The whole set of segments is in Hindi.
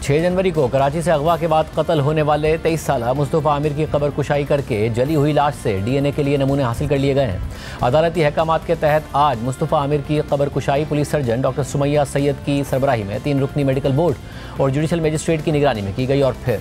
6 जनवरी को कराची से अगवा के बाद कत्ल होने वाले 23 साल मुस्तफ़ा आमिर की कब्र कुशाई करके जली हुई लाश से डीएनए के लिए नमूने हासिल कर लिए गए हैं। अदालती अहकामात के तहत आज मुस्तफ़ा आमिर की कब्र कुशाई police surgeon doctor Sumaiya Syed की सरबराही में 3 रुकनी मेडिकल बोर्ड और जुडिशल मजिस्ट्रेट की निगरानी में की गई और फिर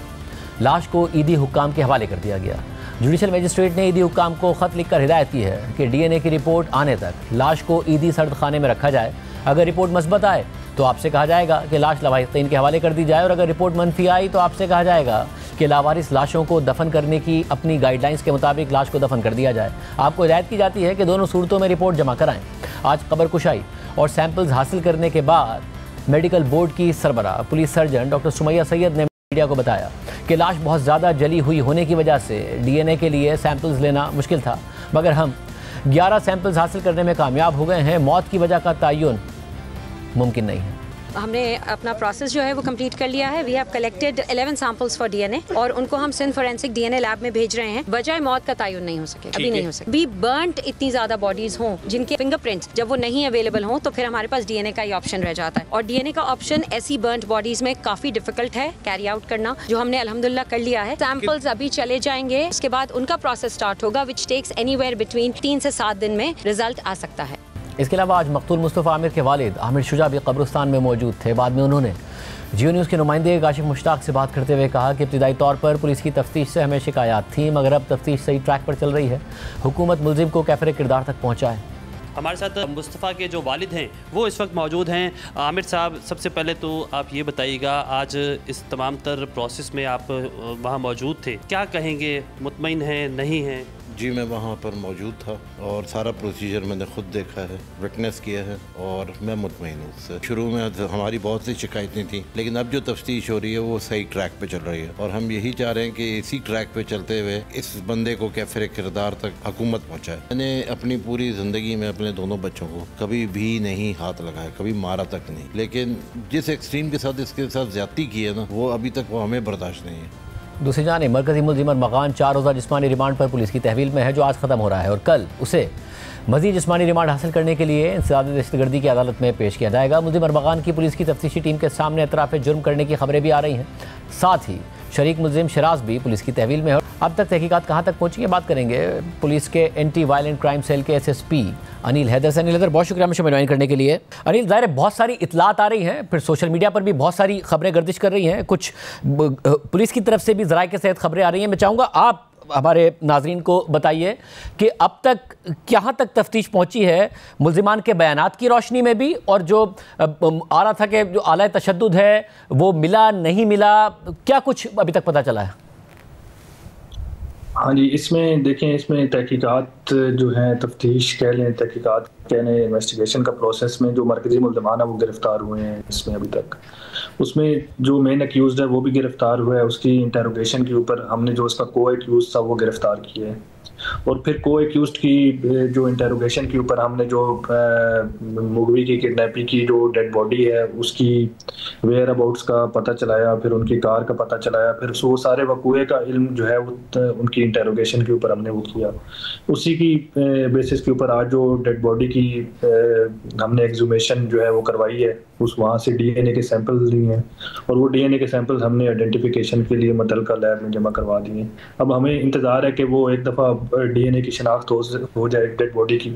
लाश को ईदी हुक्काम के हवाले कर दिया गया। जुडिशल मजिस्ट्रेट ने ईदी हुक्काम को ख़त लिखकर हिदायत की है कि डीएनए की रिपोर्ट आने तक लाश को ईदी सर्द खाने में रखा जाए। अगर रिपोर्ट मस्बत आए तो आपसे कहा जाएगा कि लाश लवाहिकीन के हवाले कर दी जाए और अगर रिपोर्ट मनफी आई तो आपसे कहा जाएगा कि लावारिस लाशों को दफन करने की अपनी गाइडलाइंस के मुताबिक लाश को दफन कर दिया जाए। आपको हिदायत की जाती है कि दोनों सूरतों में रिपोर्ट जमा कराएं। आज कब्र कुशाई और सैंपल्स हासिल करने के बाद मेडिकल बोर्ड की सरबराह police surgeon doctor Sumaiya Syed ने मीडिया को बताया कि लाश बहुत ज़्यादा जली हुई होने की वजह से डीएनए के लिए सैंपल्स लेना मुश्किल था, मगर हम 11 सैंपल्स हासिल करने में कामयाब हो गए हैं। मौत की वजह का तयन मुमकिन नहीं है। हमने अपना प्रोसेस जो है वो कंप्लीट कर लिया है। We have collected 11 samples for DNA और उनको हम सिंध फोरेंसिक डीएनए लैब में भेज रहे हैं। वजह मौत का तयन नहीं हो सके, अभी नहीं हो सके। भी बर्न्ट इतनी ज्यादा बॉडीज हों जिनके फिंगरप्रिंट्स जब वो नहीं अवेलेबल हों तो फिर हमारे पास डीएनए का ही ऑप्शन रह जाता है और डीएनए का ऑप्शन ऐसी बर्न्ट बॉडीज में काफी डिफिकल्ट है कैरी आउट करना, जो हमने अल्हम्दुलिल्लाह कर लिया है। सैंपल्स अभी चले जाएंगे, उसके बाद उनका प्रोसेस स्टार्ट होगा विच टेक्स एनीवेयर बिटवीन 3 से 7 दिन में रिजल्ट आ सकता है। इसके अलावा आज मकतूल मुस्तफ़ा आमिर के वालिद आमिर शुजा भी कब्रिस्तान में मौजूद थे। बाद में उन्होंने जियो न्यूज़ के नुमाइंदे काशिफ मुश्ताक से बात करते हुए कहा कि इब्तिदाई तौर पर पुलिस की तफ्तीश से हमें शिकायत थी, मगर अब तफ्तीश सही ट्रैक पर चल रही है। हुकूमत मुलजिम को कैफरे किरदार तक पहुँचाए। हमारे साथ मुस्तफ़ा के जो वालिद हैं वो इस वक्त मौजूद हैं। आमिर साहब, सबसे पहले तो आप ये बताइएगा, आज इस तमाम तर प्रोसेस में आप वहाँ मौजूद थे, क्या कहेंगे? मुतमईन हैं, नहीं हैं? जी, मैं वहाँ पर मौजूद था और सारा प्रोसीजर मैंने खुद देखा है, विटनेस किया है और मैं मुतमईन हूँ उससे। शुरू में हमारी बहुत सी शिकायतें थी, लेकिन अब जो तफ्तीश हो रही है वो सही ट्रैक पे चल रही है और हम यही चाह रहे हैं कि इसी ट्रैक पे चलते हुए इस बंदे को कैफरे किरदार तक हुकूमत पहुँचाए। मैंने अपनी पूरी ज़िंदगी में अपने दोनों बच्चों को कभी भी नहीं हाथ लगाया, कभी मारा तक नहीं, लेकिन जिस एक्सट्रीम के साथ इसके साथ ज्यादती की है ना, वो अभी तक वो हमें बर्दाश्त नहीं है। दूसरी जानिब मरकजी मुलजिम अरमगान 4 रोज़ा जिस्मानी रिमांड पर पुलिस की तहवील में है, जो आज ख़त्म हो रहा है और कल उसे मज़ीद जिस्मानी रिमांड हासिल करने के लिए इंसदाद दहशतगर्दी की अदालत में पेश किया जाएगा। मुलजिम अरमगान की पुलिस की तफ्तीशी टीम के सामने एतराफ़ जुर्म करने की खबरें भी आ रही हैं। साथ ही शरीक मुलजिम शराज भी पुलिस की तहवील में है। अब तक तहकीकात कहाँ तक पहुँची है, बात करेंगे पुलिस के एंटी वायलेंट क्राइम सेल के SSP अनिल हैदर से। अनिल हैदर, बहुत शुक्रिया मुझे ज्वाइन करने के लिए। अनिल, ज़ाहिर है बहुत सारी इतलात आ रही हैं, फिर सोशल मीडिया पर भी बहुत सारी खबरें गर्दिश कर रही हैं, कुछ पुलिस की तरफ से भी ज़राए के तहत खबरें आ रही हैं। मैं चाहूँगा आप हमारे नाजरीन को बताइए कि अब तक कहाँ तक तफ्तीश पहुँची है, मुल्जिमान के बयानात की रोशनी में भी, और जो आ रहा था कि जो आला तशद्दुद है वो मिला नहीं मिला, क्या कुछ अभी तक पता चला है? हाँ जी, इसमें देखें, इसमें तहकीकात जो है, तफ्तीश कह लें, तहकीकात कह लें, इन्वेस्टिगेशन का प्रोसेस में जो मरकज़ी मुल्ज़िमान है वो गिरफ़्तार हुए हैं। इसमें अभी तक उसमें जो मेन एक्यूज़ड है वो भी गिरफ़्तार हुआ है। उसकी इंटेरोगेशन के ऊपर हमने जो उसका को एक्यूज़ था वो गिरफ़्तार किया है और फिर को एक्यूज़ड की जो इंटेरोगेशन के ऊपर हमने जो मुगवी की किडनैपिंग की जो डेड बॉडी है उसकी वेयर अबाउट्स का पता चलाया, फिर उनकी कार का पता चलाया, फिर वो सारे वक़ूए का इल्म जो है वो उनकी इंटेरोगेशन के ऊपर हमने वो किया। उसी की बेसिस के ऊपर आज जो डेड बॉडी की हमने एक्सहुमेशन जो है वो करवाई है, उस वहाँ से डीएनए के सैंपल्स लिए हैं और वो डीएनए के सैंपल्स हमने आइडेंटिफिकेशन के लिए मुतल्लिका लैब में जमा करवा दिए हैं। अब हमें इंतज़ार है कि वो एक दफ़ा डीएनए की शनाख्त हो जाए डेड बॉडी की,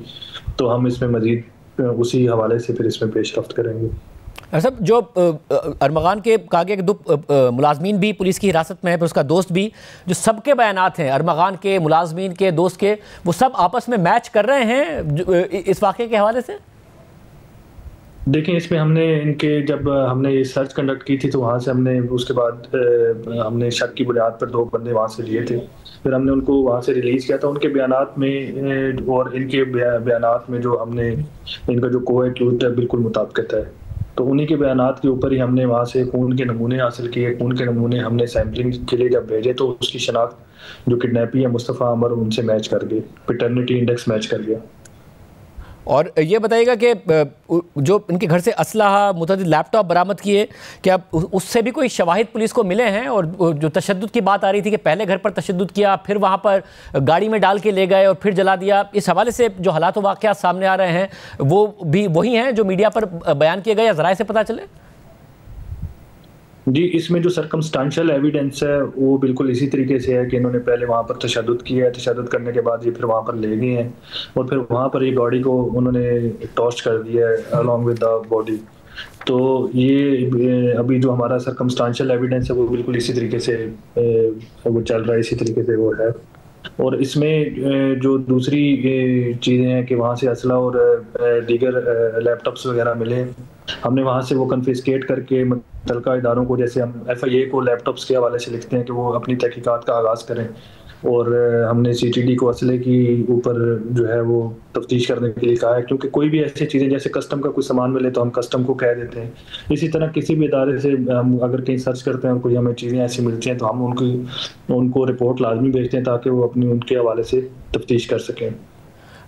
तो हम इसमें मज़ीद उसी हवाले से फिर इसमें पेशरफ्त करेंगे। सब जो अरमगान के कहा गया कि 2 मुलाजमीन भी पुलिस की हिरासत में है, फिर उसका दोस्त भी, जो सबके बयानात हैं अरमगान के, मुलाजमीन के, दोस्त के, वो सब आपस में मैच कर रहे हैं इस वाक़े के हवाले से? देखिए, इसमें हमने इनके जब हमने ये सर्च कंडक्ट की थी तो वहाँ से हमने उसके बाद हमने शक की बुनियाद पर 2 बंदे वहाँ से लिए थे, फिर हमने उनको वहाँ से रिलीज़ किया था। उनके बयानात में और इनके बयानात में जो हमने इनका जो को एक्यूज़ड है बिल्कुल मुताबिकत है, तो उन्हीं के बयानात के ऊपर ही हमने वहाँ से खून के नमूने हासिल किए। खून के नमूने हमने सैम्पलिंग के लिए जब भेजे तो उसकी शनाख्त जो किडनैपी है मुस्तफ़ा आमिर, उनसे मैच कर गई, पैटर्निटी इंडेक्स मैच कर गया। और ये बताइएगा कि जो इनके घर से असलहा, मुतअद्दिद लैपटॉप बरामद किए, क्या उससे भी कोई शवाहिद पुलिस को मिले हैं? और जो तशद्दुद की बात आ रही थी कि पहले घर पर तशद्दुद किया, फिर वहाँ पर गाड़ी में डाल के ले गए और फिर जला दिया, इस हवाले से जो हालात व वाक़यात सामने आ रहे हैं वो भी वही हैं जो मीडिया पर बयान किए गए या ज़राए से पता चले? जी, इसमें जो सर्कमस्टांशियल एविडेंस है वो बिल्कुल इसी तरीके से है कि इन्होंने पहले वहाँ पर तशद्दुद किया है, तशद्दुद करने के बाद ये फिर वहाँ पर ले गए हैं और फिर वहाँ पर ये गाड़ी को उन्होंने टॉस्ट कर दिया है अलॉन्ग विद द बॉडी। तो ये अभी जो हमारा सर्कमस्टांशियल एविडेंस है वो बिल्कुल इसी तरीके से वो चल रहा है, इसी तरीके से वो है। और इसमें जो दूसरी चीज़ें हैं कि वहाँ से असला और दीगर लैपटॉप्स वगैरह मिले, हमने वहाँ से वो कन्फिस्केट करके मुतल्लिका इदारों को, जैसे हम FIA को लैपटॉप्स के हवाले से लिखते हैं कि वो अपनी तहकीकात का आगाज़ करें, और हमने CTD को असले की ऊपर जो है वो तफ्तीश करने के लिए कहा है, क्योंकि कोई भी ऐसी चीज़ें जैसे कस्टम का कोई सामान मिले तो हम कस्टम को कह देते हैं। इसी तरह किसी भी इदारे से हम अगर कहीं सर्च करते हैं और कोई हमें चीज़ें ऐसी मिलती हैं तो हम उनको रिपोर्ट लाजमी भेजते हैं ताकि वो अपनी उनके हवाले से तफ्तीश कर सकें।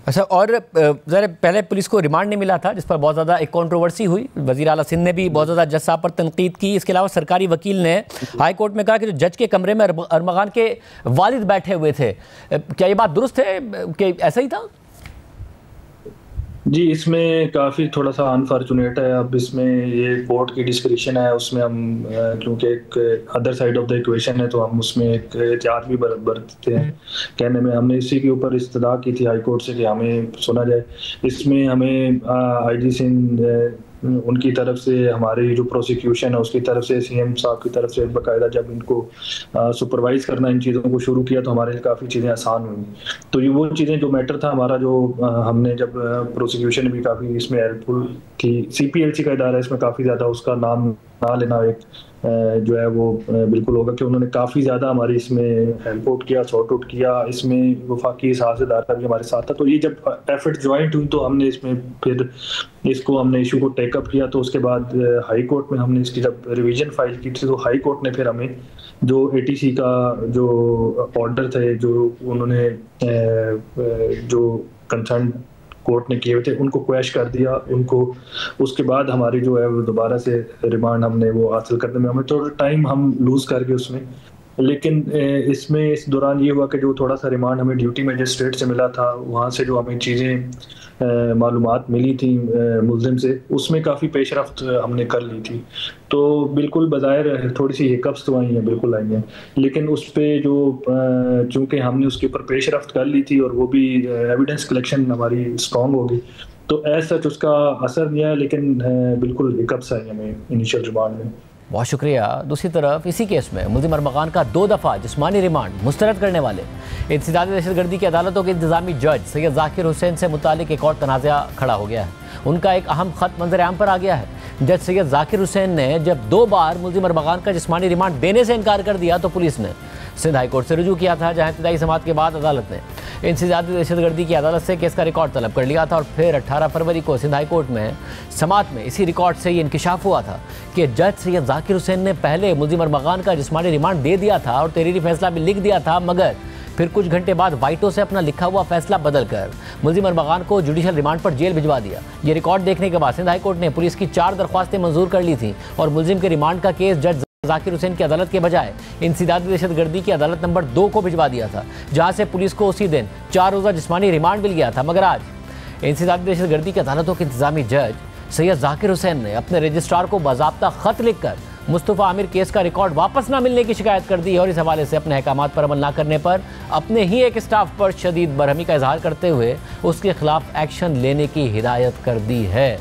अच्छा, और ज़रा पहले पुलिस को रिमांड नहीं मिला था जिस पर बहुत ज़्यादा एक कंट्रोवर्सी हुई, वज़ीर आला सिंध ने भी बहुत ज़्यादा जज साहब पर तनकीद की। इसके अलावा सरकारी वकील ने हाई कोर्ट में कहा कि जो जज के कमरे में अरमगान के वालिद बैठे हुए थे, क्या ये बात दुरुस्त है कि ऐसा ही था? जी, इसमें काफ़ी थोड़ा सा अनफॉर्चुनेट है। अब इसमें ये कोर्ट की डिस्क्रिप्शन है, उसमें हम क्योंकि एक other side of the equation है तो हम उसमें एक एहतियात भी बरतते हैं कहने में। हमने इसी के ऊपर इस्तदा की थी हाई कोर्ट से कि हमें सुना जाए। इसमें हमें IG सिंध उनकी तरफ से, हमारी जो प्रोसिक्यूशन है उसकी तरफ से, CM साहब की तरफ से बाकायदा जब इनको सुपरवाइज करना इन चीज़ों को शुरू किया तो हमारे लिए काफ़ी चीज़ें आसान हुई। तो ये वो चीज़ें जो मैटर था हमारा, जो हमने जब प्रोसिक्यूशन भी काफ़ी इसमें हेल्पफुल थी, CPLC का इदारा इसमें काफ़ी ज़्यादा, उसका नाम ना लेना एक जो है वो बिल्कुल होगा कि उन्होंने काफ़ी ज़्यादा हमारी इसमें हेल्प आउट किया, सॉर्ट आउट किया। इसमें वफाकी साझेदार भी हमारे साथ था। तो ये जब एफर्ट ज्वाइंट हुई तो हमने इसमें फिर इसको हमने इशू को टेकअप किया। तो उसके बाद हाई कोर्ट में हमने इसकी जब रिवीजन फाइल की थी तो हाई कोर्ट ने फिर हमें जो ATC का जो ऑर्डर थे, जो उन्होंने जो कंसर्न कोर्ट ने किए हुए थे, उनको क्वैश कर दिया उनको। उसके बाद हमारी जो है वो दोबारा से रिमांड हमने वो हासिल करने में हमें थोड़ा टाइम हम लूज़ कर गए उसमें। लेकिन इसमें इस दौरान ये हुआ कि जो थोड़ा सा रिमांड हमें ड्यूटी मजिस्ट्रेट से मिला था, वहाँ से जो हमें चीज़ें मालूमात मिली थी मुल्ज़िम से, उसमें काफ़ी पेशरफ्त हमने कर ली थी। तो बिल्कुल बज़ाहिर थोड़ी सी हिकअप्स तो आई हैं, बिल्कुल आई हैं, लेकिन उस पर जो चूँकि हमने उसके ऊपर पेशरफ्त कर ली थी और वो भी एविडेंस कलेक्शन हमारी स्ट्रॉन्ग होगी, तो ऐसा उसका असर नहीं आया, लेकिन बिल्कुल हिकअप्स आई हमें इनिशियल रिमांड में। बहुत शुक्रिया। दूसरी तरफ इसी केस में मुल्ज़िम अरमगान का 2 दफ़ा जिस्मानी रिमांड मुस्तरद करने वाले इंसदादी दहशतगर्दी की अदालतों के इंतजामी जज सैयद जाकिर हुसैन से मुतालिक एक और तनाज़ा खड़ा हो गया है। उनका एक अहम ख़त मंजर आम पर आ गया है। जज सैयद जाकिर हुसैन ने जब 2 बार मुल्ज़िम अरमगान का जिस्मानी रिमांड देने से इनकार कर दिया तो पुलिस ने सिंध हाई कोर्ट से रुजू किया था, जहाँ इब्तिदाई समाअत के बाद अदालत ने इंसदादी दहशतगर्दी की अदालत से केस का रिकॉर्ड तलब कर लिया था। और फिर 18 फरवरी को सिंध हाई कोर्ट में समाअत में इसी रिकॉर्ड से ये इंकिशाफ हुआ था कि जज सैयद जाकिर हुसैन ने पहले मुल्ज़िम अरमगान का जिस्मानी रिमांड दे दिया था और तहरीरी फैसला भी लिख दिया था, मगर फिर कुछ घंटे बाद वाइटो से अपना लिखा हुआ फैसला बदलकर मुल्ज़िम अरमगान को जुडिशल रिमांड पर जेल भिजवा दिया। ये रिकॉर्ड देखने के बाद सिंध हाई कोर्ट ने पुलिस की 4 दरख्वास्तें मंजूर कर ली थी और मुल्ज़िम के रिमांड का केस जज जाकिर हुसैन की अदालत के बजाय इंसदादी दहशतगर्दी की अदालत नंबर 2 को भिजवा दिया था, जहां से पुलिस को उसी दिन 4 रोज़ा जिस्मानी रिमांड मिल गया था। मगर आज इंसदादी दहशतगर्दी की अदालतों के इंतजामी जज सैयद जाकिर हुसैन ने अपने रजिस्ट्रार को बाज़ाब्ता ख़त लिखकर मुस्तफ़ा आमिर केस का रिकॉर्ड वापस ना मिलने की शिकायत कर दी है और इस हवाले से अपने अहकामात पर अमल न करने पर अपने ही एक स्टाफ पर शदीद बरहमी का इजहार करते हुए उसके खिलाफ एक्शन लेने की हिदायत कर दी है।